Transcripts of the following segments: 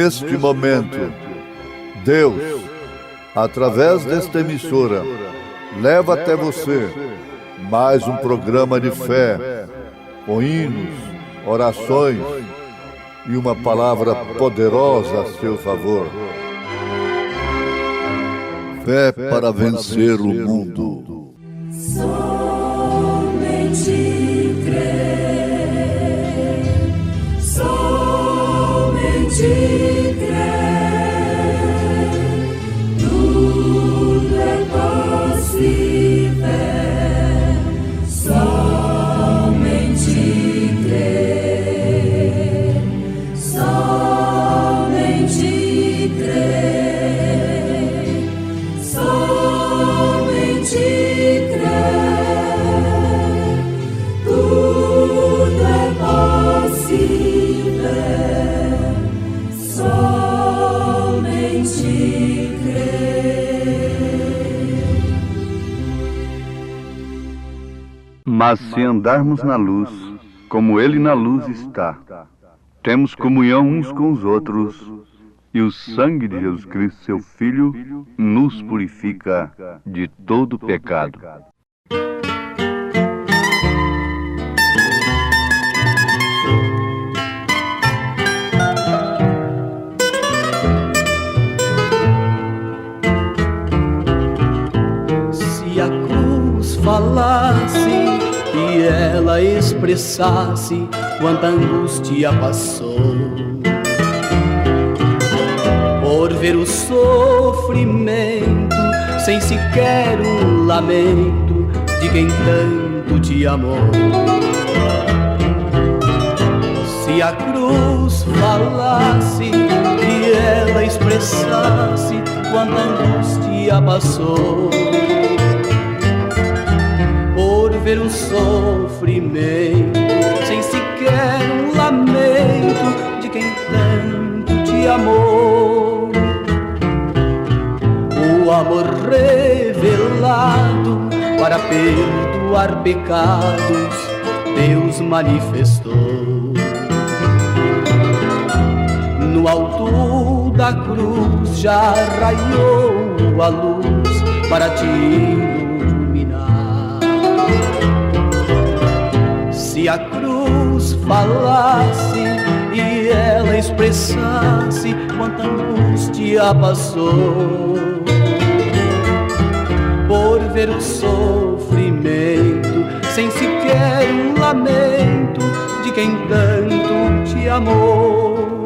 neste momento, Deus, através desta emissora, leva até você mais um programa de fé, com hinos, orações e uma palavra poderosa a seu favor. Fé para vencer o mundo. Somente crer, somente crer, tudo é possível, somente crer, somente crer, somente crer, tudo é possível, somente crer. Mas se andarmos na luz, como Ele na luz está, temos comunhão uns com os outros, e o sangue de Jesus Cristo, seu Filho, nos purifica de todo pecado. Se a cruz falasse e ela expressasse quanta angústia passou, por ver o sofrimento sem sequer um lamento de quem tanto te amou. Se a cruz falasse e ela expressasse quanta angústia passou, por ver o sofrimento sem sequer um lamento de quem tanto te amou. O amor revelado para perdoar pecados Deus manifestou. No alto da cruz já raiou a luz para te iluminar. Se a cruz falasse e ela expressasse quanta angústia passou, por ver o sofrimento sem sequer um lamento de quem tanto te amou.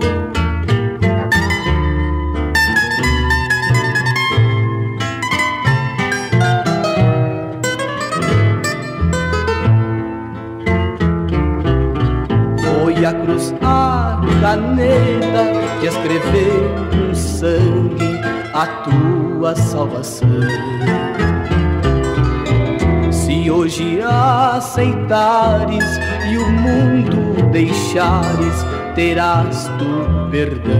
Foi a cruz a caneta que escreveu com sangue a tua salvação. Se hoje aceitares e o mundo deixares, terás tu perdão.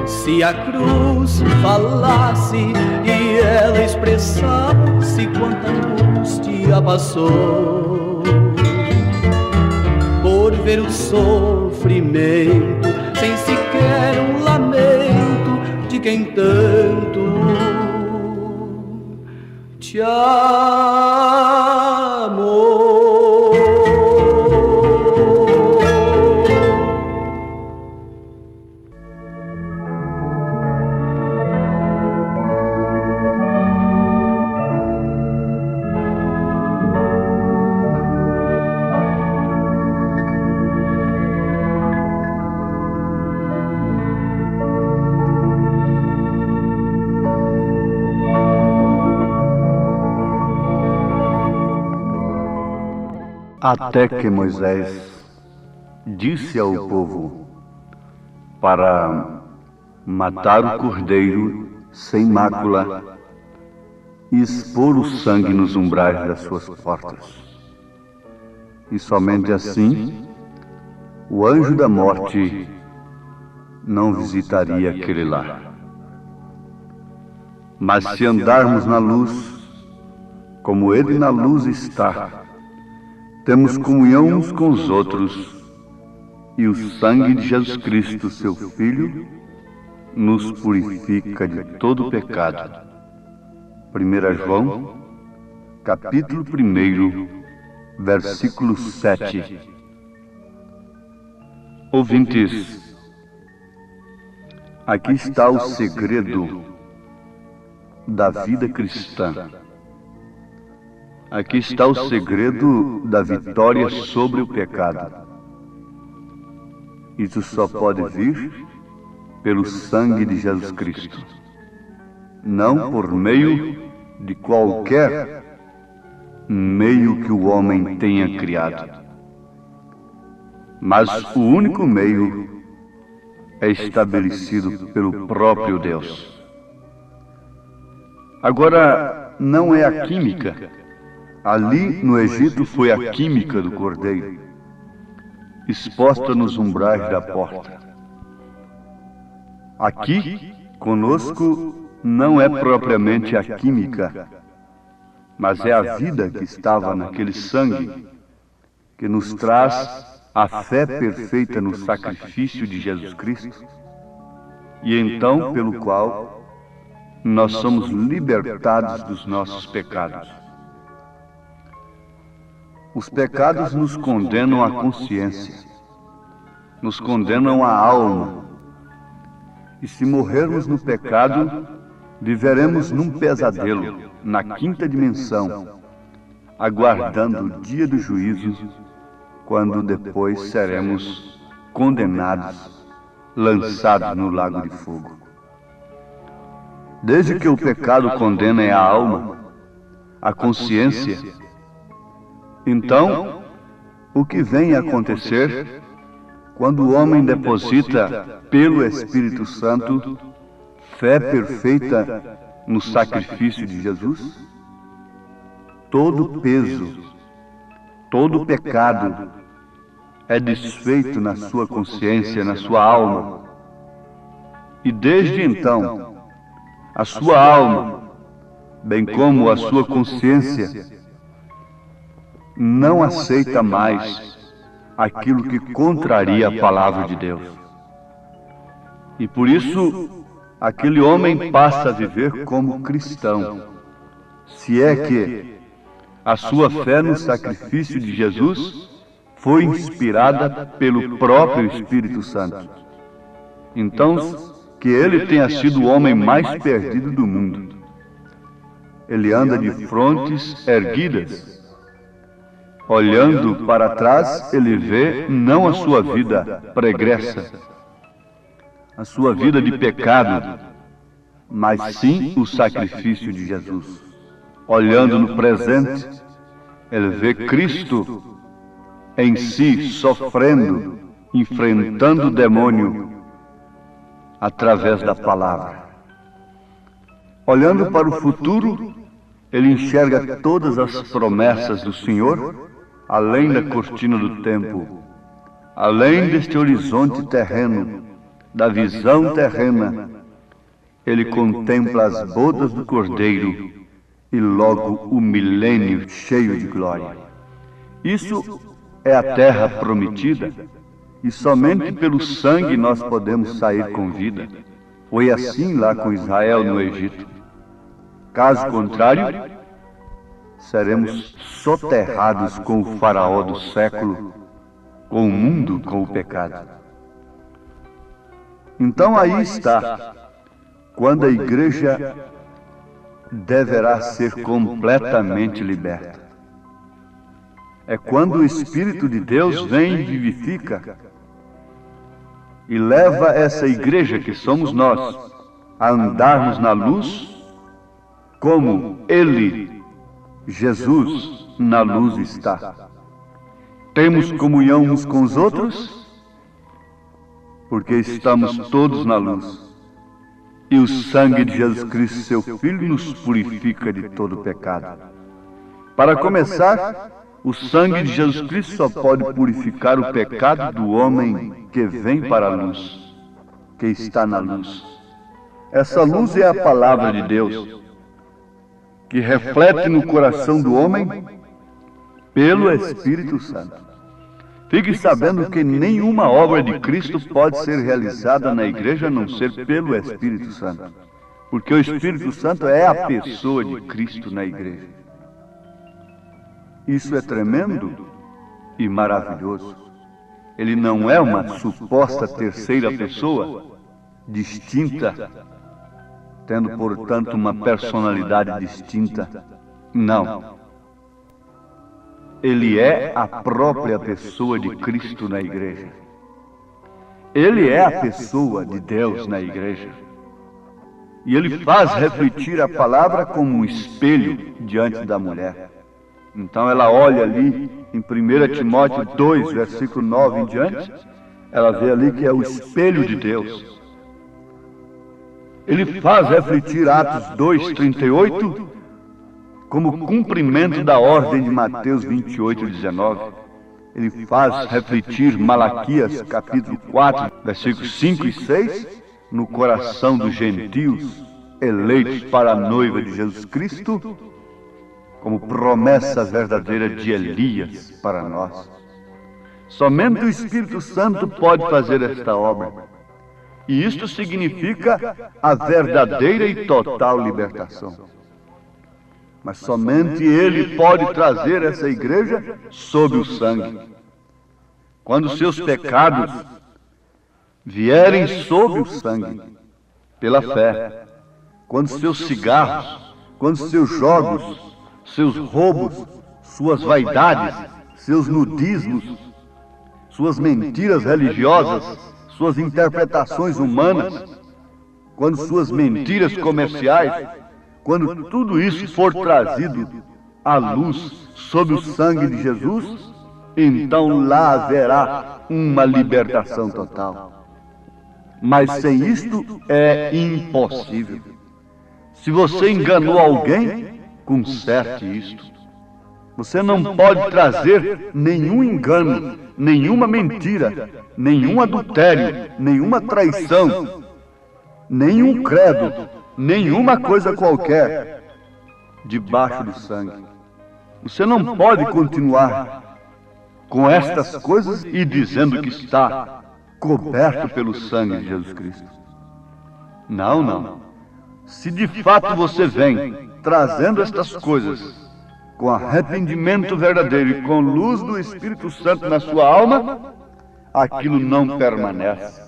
Se a cruz falasse e ela expressasse quanta angústia passou, por ver o sofrimento sem sequer um lamento de quem tanto te amou. Até que Moisés disse ao povo para matar o cordeiro sem mácula e expor o sangue nos umbrais das suas portas. E somente assim o anjo da morte não visitaria aquele lar. Mas se andarmos na luz, como Ele na luz está, temos comunhão uns com os outros, e o sangue de Jesus Cristo, seu Filho, nos purifica de todo pecado. 1 João, capítulo 1, versículo 7. Ouvintes, aqui está o segredo da vida cristã. Aqui está o segredo da vitória sobre o pecado. Isso só pode vir pelo sangue de Jesus Cristo, não por meio de qualquer meio que o homem tenha criado. Mas o único meio é estabelecido pelo próprio Deus. Agora, não é a química. Ali no Egito foi a química do cordeiro, exposta nos umbrais da porta. Aqui, conosco, não é propriamente a química, mas é a vida que estava naquele sangue, que nos traz a fé perfeita no sacrifício de Jesus Cristo, e então pelo qual nós somos libertados dos nossos pecados. Os pecados nos condenam a consciência, nos condenam a alma. E se morrermos no pecado, viveremos num pesadelo, na quinta dimensão, aguardando o dia do juízo, quando depois seremos condenados, lançados no lago de fogo. Desde que o pecado condena a alma, a consciência, então, o que vem a acontecer quando o homem deposita pelo Espírito Santo fé perfeita no sacrifício de Jesus? Todo peso, todo pecado é desfeito na sua consciência, na sua alma. E desde então, a sua alma, bem como a sua consciência, não aceita mais aquilo que contraria a palavra de Deus. E por isso, aquele homem passa a viver como cristão, se é que a sua fé no sacrifício de Jesus foi inspirada pelo próprio Espírito Santo. Então, que ele tenha sido o homem mais perdido do mundo. Ele anda de frontes erguidas. Olhando para trás, ele vê não a sua vida pregressa, a sua vida de pecado, mas sim o sacrifício de Jesus. Olhando no presente, ele vê Cristo em si sofrendo, enfrentando o demônio através da palavra. Olhando para o futuro, ele enxerga todas as promessas do Senhor, além da cortina do tempo, além deste horizonte terreno, da visão terrena, ele contempla as bodas do Cordeiro e logo o milênio cheio de glória. Isso é a terra prometida, e somente pelo sangue nós podemos sair com vida. Foi assim lá com Israel no Egito. Caso contrário, seremos soterrados com o faraó do século, com o mundo, com o pecado. Então aí está, quando a igreja deverá ser completamente liberta. É quando o Espírito de Deus vem e vivifica e leva essa igreja que somos nós a andarmos na luz como Ele, Jesus, na luz está. Temos comunhão uns com os outros porque estamos todos na luz. E o sangue de Jesus Cristo, seu Filho, nos purifica de todo pecado. Para começar, o sangue de Jesus Cristo só pode purificar o pecado do homem que vem para a luz, que está na luz. Essa luz é a palavra de Deus, que reflete no coração do homem pelo Espírito Santo. Fique sabendo que nenhuma obra de Cristo pode ser realizada na igreja a não ser pelo Espírito Santo. Porque o Espírito Santo é a pessoa de Cristo na igreja. Isso é tremendo e maravilhoso. Ele não é uma suposta terceira pessoa, distinta, tendo, portanto, uma personalidade distinta. Não. Ele é a própria pessoa de Cristo na igreja. Ele é a pessoa de Deus na igreja. E ele faz refletir a palavra como um espelho diante da mulher. Então ela olha ali em 1 Timóteo 2, versículo 9 em diante, ela vê ali que é o espelho de Deus. Ele faz refletir Atos 2, 38, como cumprimento da ordem de Mateus 28, 19. Ele faz refletir Malaquias, capítulo 4, versículos 5 e 6, no coração dos gentios, eleitos para a noiva de Jesus Cristo, como promessa verdadeira de Elias para nós. Somente o Espírito Santo pode fazer esta obra. E isto significa a verdadeira e total libertação. Mas somente Ele pode trazer essa igreja sob o sangue. Quando seus pecados vierem sob o sangue, pela fé, quando seus cigarros, quando seus jogos, seus roubos, suas vaidades, seus nudismos, suas mentiras religiosas, suas interpretações humanas, quando suas mentiras comerciais, quando tudo isso for trazido à luz sob o sangue de Jesus, então lá haverá uma libertação total. Mas sem isto é impossível. Se você enganou alguém, conserte isto. Você não pode trazer nenhum engano, nenhuma mentira, nenhum adultério, nenhuma traição, nenhum credo, nenhuma coisa qualquer debaixo do sangue. Você não pode continuar com estas coisas e dizendo que está coberto pelo sangue de Jesus Cristo. Não, não. Se de fato você vem trazendo estas coisas com arrependimento verdadeiro e com luz do Espírito Santo na sua alma, aquilo não permanece.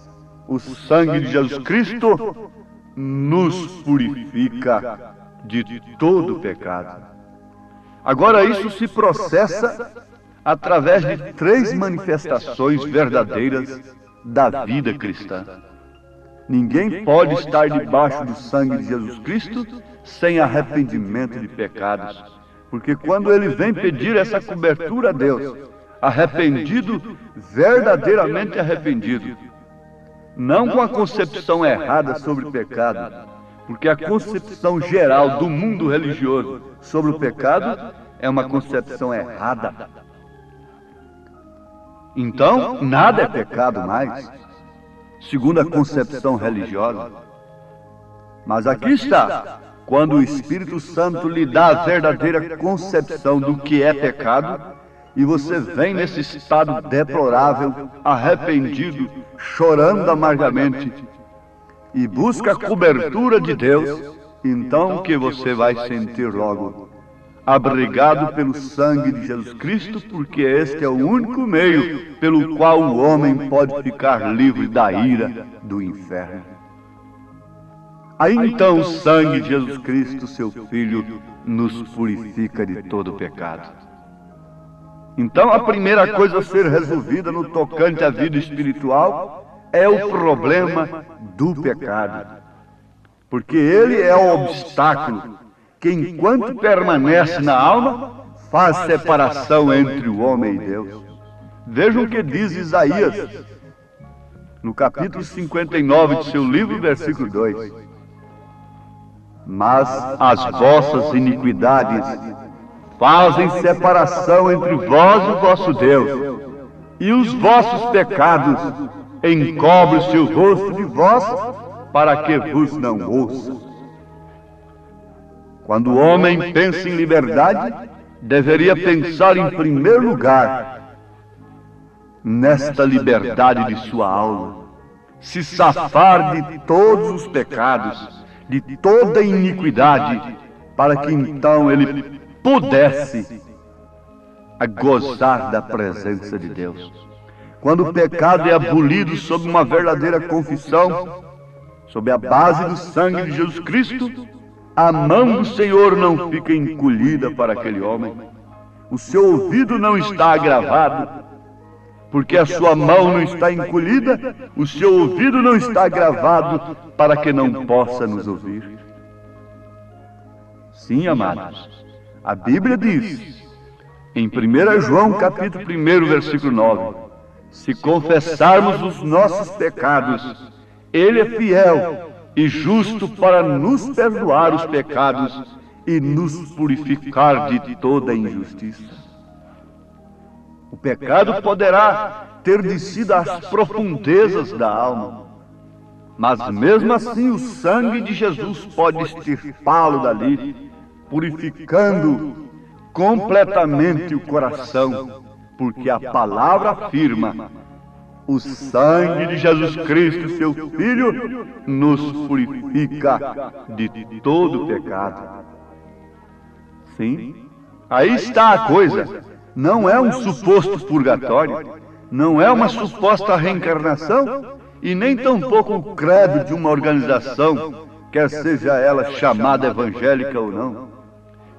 O sangue de Jesus Cristo nos purifica de todo pecado. Agora isso se processa através de 3 manifestações verdadeiras da vida cristã. Ninguém pode estar debaixo do sangue de Jesus Cristo sem arrependimento de pecados. Porque quando ele vem pedir essa cobertura a Deus, arrependido, verdadeiramente arrependido, não com a concepção errada sobre o pecado, porque a concepção geral do mundo religioso sobre o pecado é uma concepção errada. Então, nada é pecado mais, segundo a concepção religiosa. Mas aqui está, quando o Espírito Santo lhe dá a verdadeira concepção do que é pecado, e você vem nesse estado deplorável, arrependido, chorando amargamente, e busca a cobertura de Deus, então que você vai sentir logo, abrigado pelo sangue de Jesus Cristo, porque este é o único meio pelo qual o homem pode ficar livre da ira do inferno. Aí então o sangue de Jesus Cristo, seu Filho, nos purifica de todo pecado. Então a primeira coisa a ser resolvida no tocante à vida espiritual é o problema do pecado. Porque ele é o obstáculo que, enquanto permanece na alma, faz separação entre o homem e Deus. Vejam o que diz Isaías, no capítulo 59 de seu livro, versículo 2. Mas as vossas iniquidades fazem separação entre vós e o vosso Deus, e os vossos pecados encobrem-se o rosto de vós, para que vos não ouça. Quando o homem pensa em liberdade, deveria pensar em primeiro lugar nesta liberdade de sua alma, se safar de todos os pecados, de toda iniquidade, para que então ele pudesse gozar da presença de Deus. Quando o pecado é abolido sob uma verdadeira confissão, sob a base do sangue de Jesus Cristo, a mão do Senhor não fica encolhida para aquele homem. O seu ouvido não está agravado, porque a sua mão não está encolhida, o seu ouvido não está agravado para que não possa nos ouvir. Sim, amados, a Bíblia diz, em 1 João capítulo 1, versículo 9, se confessarmos os nossos pecados, Ele é fiel e justo para nos perdoar os pecados e nos purificar de toda injustiça. O pecado poderá ter descido às profundezas da alma, mas mesmo assim o sangue de Jesus pode extirpá-lo dali, purificando completamente o coração, porque a palavra afirma: o sangue de Jesus Cristo, seu Filho, nos purifica de todo pecado. Sim, aí está a coisa. Não é um suposto purgatório, não é uma suposta reencarnação, e nem tampouco o credo de uma organização, quer seja ela chamada evangélica ou não,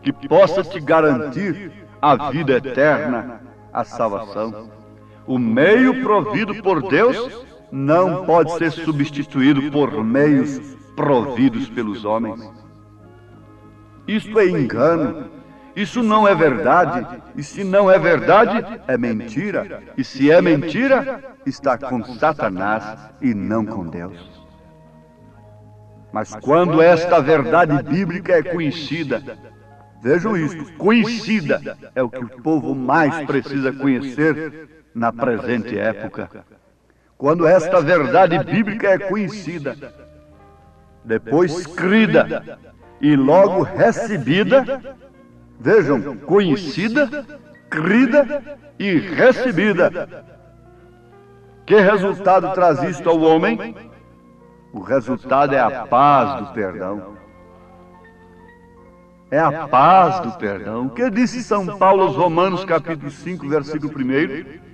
que possa te garantir a vida eterna, a salvação. O meio provido por Deus não pode ser substituído por meios providos pelos homens. Isto é engano, isso não é verdade, e se não é verdade, é mentira, e se é mentira, está com Satanás e não com Deus. Mas quando esta verdade bíblica é conhecida, vejam isso, conhecida é o que o povo mais precisa conhecer na presente época. Quando esta verdade bíblica é conhecida, depois crida e logo recebida, vejam, conhecida, crida e recebida. Que resultado traz isto ao homem? O resultado é a paz do perdão. É a paz do perdão. O que disse São Paulo aos Romanos, capítulo 5, versículo 1?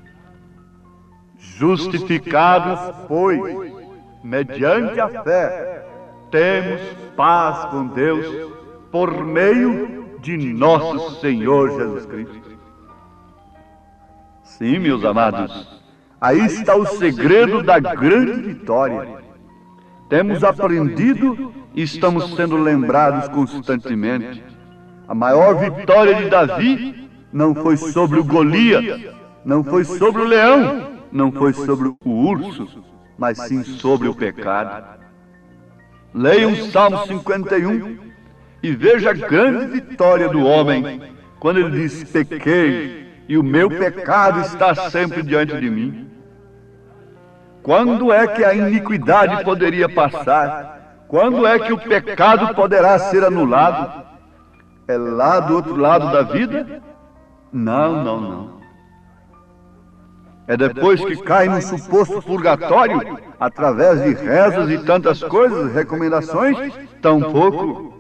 Justificados, pois, mediante a fé, temos paz com Deus, por meio de nosso Senhor Jesus Cristo. Sim, meus amados, aí está o segredo da grande vitória. Temos aprendido e estamos sendo lembrados constantemente. A maior vitória de Davi não foi sobre o Golias, não foi sobre o leão, não foi sobre o urso, mas sim sobre o pecado. Leiam o Salmo 51 e veja a grande vitória do homem, quando ele diz: pequei, e o meu pecado está sempre diante de mim. Quando é que a iniquidade poderia passar? Quando é que o pecado poderá ser anulado? É lá do outro lado da vida? Não, não, não. É depois que cai num suposto purgatório, através de rezas e tantas coisas, recomendações? Tampouco.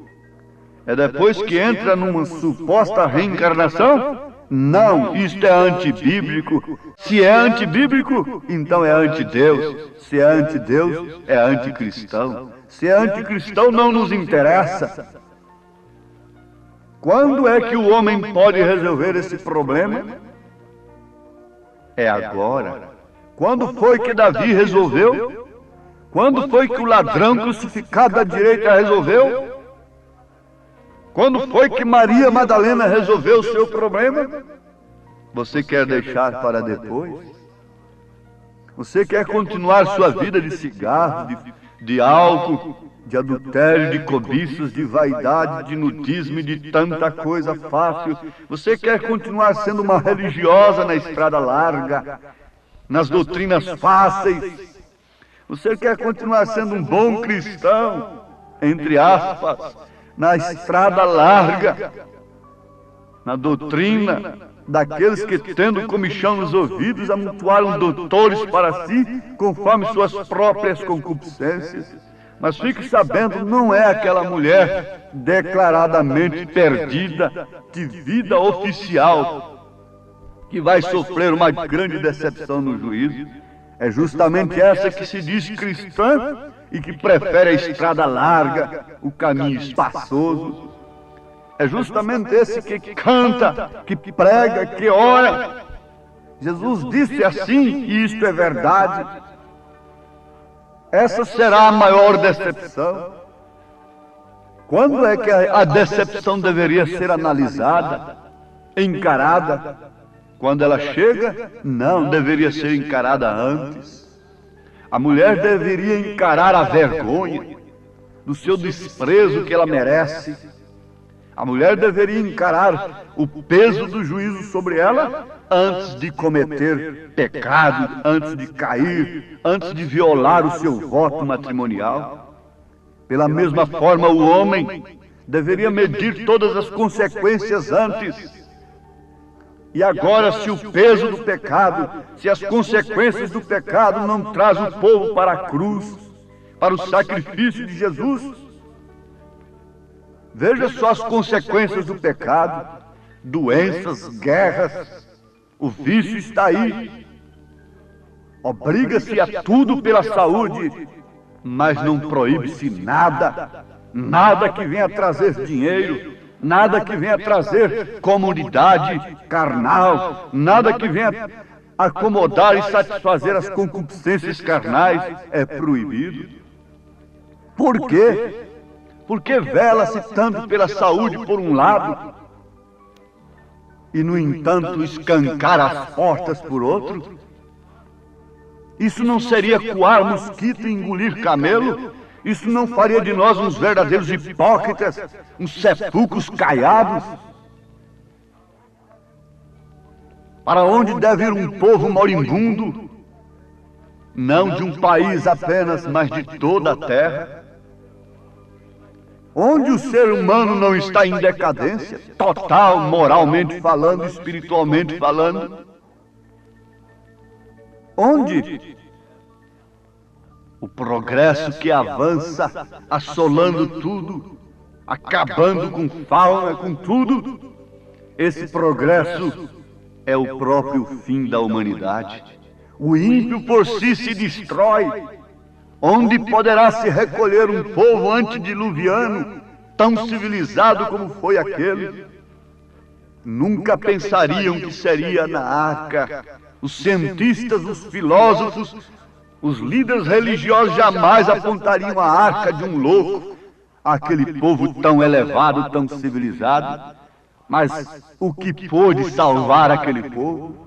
É depois que entra numa suposta reencarnação? Não, isto é antibíblico. Se é antibíblico, então é antideus. Se é antideus, é anticristão. Se é anticristão, não nos interessa. Quando é que o homem pode resolver esse problema? É agora. Quando foi que Davi resolveu? Quando foi que o ladrão crucificado à direita resolveu? Quando foi que Maria Madalena resolveu o seu problema? Você quer deixar para depois? Você quer continuar sua vida de cigarro, de álcool, de adultério, de cobiças, de vaidade, de nudismo e de tanta coisa fácil? Você quer continuar sendo uma religiosa na estrada larga, nas doutrinas fáceis? Você quer continuar sendo um bom cristão, entre aspas, na estrada larga? na doutrina daqueles que, tendo comichão nos ouvidos, amontoaram doutores para si, conforme suas próprias concupiscências. Mas fique sabendo, não é aquela mulher declaradamente perdida de vida oficial que vai sofrer uma grande decepção no juízo. É justamente essa que se diz cristã e que prefere a estrada larga, o caminho espaçoso. É justamente esse que canta, que prega, que ora. Jesus disse assim, e isto é verdade. Essa será a maior decepção. Quando é que a decepção deveria ser analisada, encarada? Quando ela chega? Não, deveria ser encarada antes. A mulher deveria encarar a vergonha do seu desprezo que ela merece. A mulher deveria encarar o peso do juízo sobre ela antes de cometer pecado, antes de cair, antes de violar o seu voto matrimonial. Pela mesma forma, o homem deveria medir todas as consequências antes. E agora, se o peso do pecado, se as consequências do pecado não traz o povo para a cruz, para o sacrifício de Jesus, veja só as consequências do pecado: doenças, guerras, o vício está aí. Obriga-se a tudo pela saúde, mas não proíbe-se nada, nada que venha trazer dinheiro, nada que venha trazer comodidade carnal, nada que venha acomodar e satisfazer as concupiscências carnais é proibido. Por quê? Porque vela-se tanto pela saúde por um lado e, no entanto, escancar as portas por outro? Isso não seria coar mosquito e engolir camelo? Isso não faria de nós uns verdadeiros hipócritas, uns sepulcros caiados? Para onde deve ir um povo moribundo? Não de um país apenas, mas de toda a terra. Onde o ser humano não está em decadência total, moralmente falando, espiritualmente falando? Onde o progresso que avança, assolando tudo, acabando com fauna, com tudo, esse progresso é o próprio fim da humanidade. O ímpio por si se destrói. Onde poderá se recolher um povo antediluviano, tão civilizado como foi aquele? Nunca pensariam que seria na arca. Os cientistas, os filósofos, os líderes religiosos jamais apontariam a arca de um louco, aquele povo tão elevado, tão civilizado. Mas o que pôde salvar aquele povo?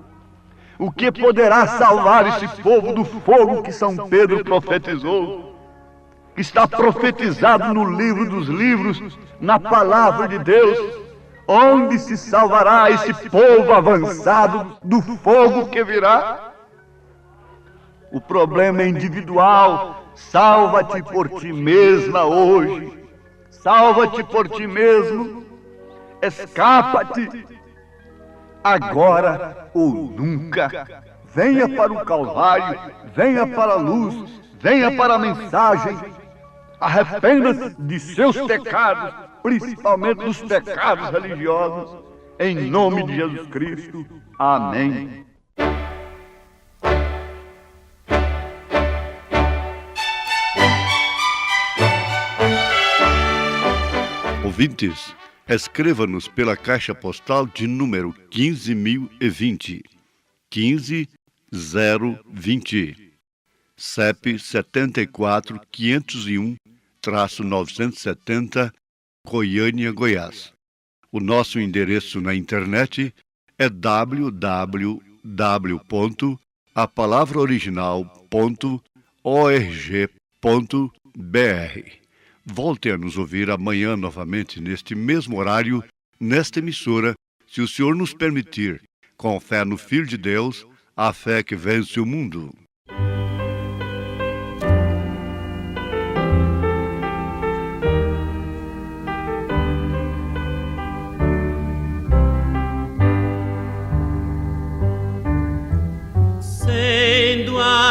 O que poderá salvar esse povo do fogo que São Pedro profetizou? Que está profetizado no livro dos livros, na palavra de Deus. Onde se salvará esse povo avançado do fogo que virá? O problema é individual. Salva-te por ti mesma hoje. Salva-te por ti mesmo. Escapa-te. Agora ou nunca. Venha para o Calvário, venha para a luz, venha para a mensagem. Arrependa-se de seus pecados, principalmente dos pecados religiosos, em nome de Jesus Cristo. Amém. Ouvintes, escreva-nos pela caixa postal de número 15.020, 15020, CEP 74.501-970, Goiânia, Goiás. O nosso endereço na internet é www.apalavraoriginal.org.br. Volte a nos ouvir amanhã novamente neste mesmo horário, nesta emissora, se o Senhor nos permitir, com fé no Filho de Deus, a fé que vence o mundo.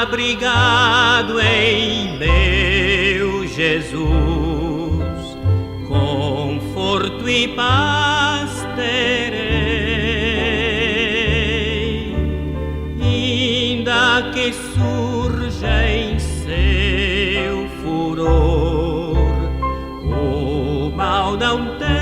abrigado em meu Jesus, conforto e paz terei, ainda que surja em seu furor o mal não temerei.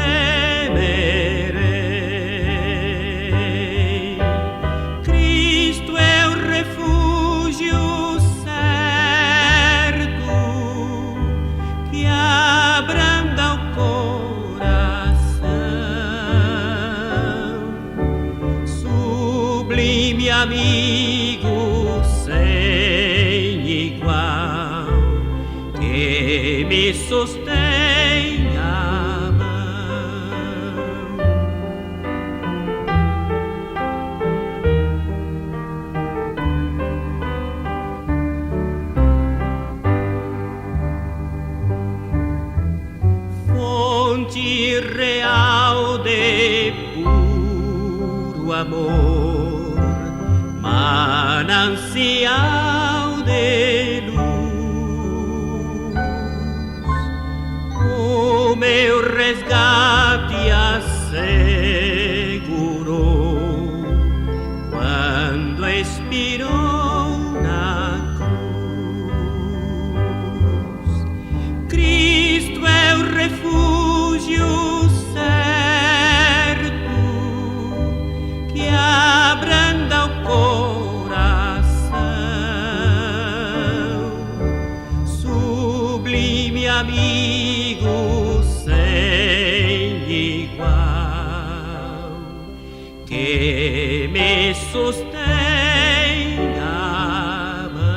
Cristo é o refúgio certo que abranda o coração, sublime amigo sem igual, que me sustém a mão. Fonte real de puro amor, manancial de luz, o meu resgate assegurou quando expirou na cruz. Cristo é o refúgio certo que abranda o coração, sublime amigo sem igual, que me sustém a mão.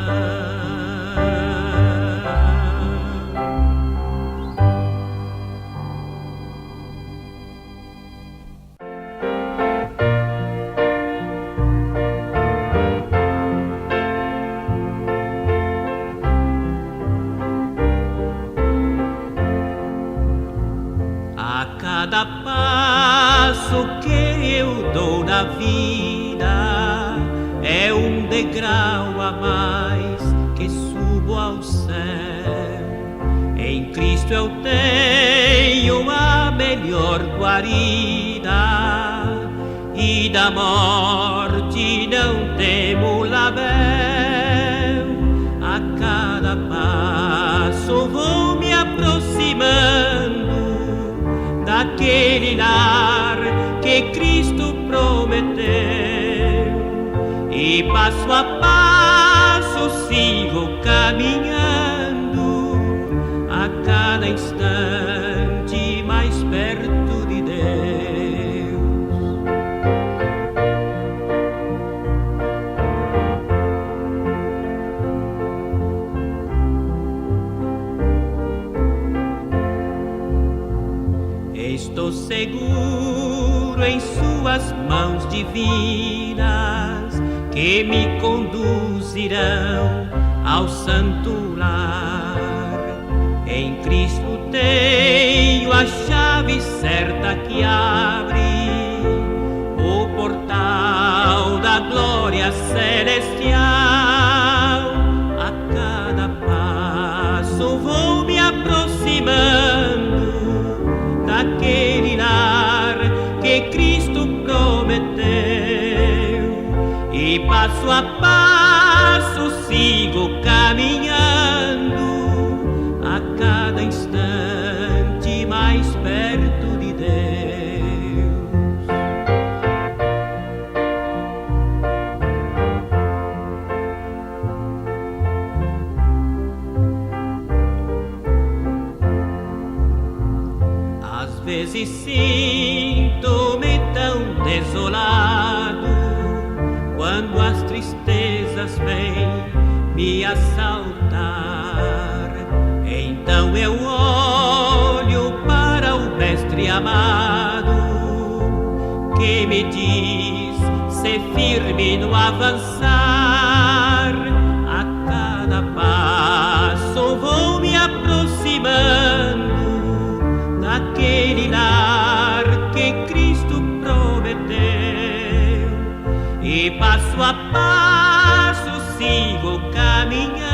A cada passo que eu dou na vida é um degrau a mais que subo ao céu. Em Cristo eu tenho a melhor guarida e da morte não temo labéu. A cada passo vou me aproximando daquele lar que Cristo prometeu, e passo a passo sigo caminhando, a cada instante mais perto de Deus. Estou seguro em suas mãos divinas, que me conduzirão ao santo lar. Em Cristo tenho a chave certa que abre o portal da glória celestial. A cada passo vou me aproximando daquele lar que Cristo prometeu, e passo a passo sigo caminhando, a cada instante mais perto de Deus. Às vezes sinto-me tão desolado, quando as tristezas vêm me assaltar. Então eu olho para o Mestre amado, que me diz ser firme no avançar. A cada passo vou me aproximando daquele lar que Cristo prometeu, e passo a passo consigo caminhar.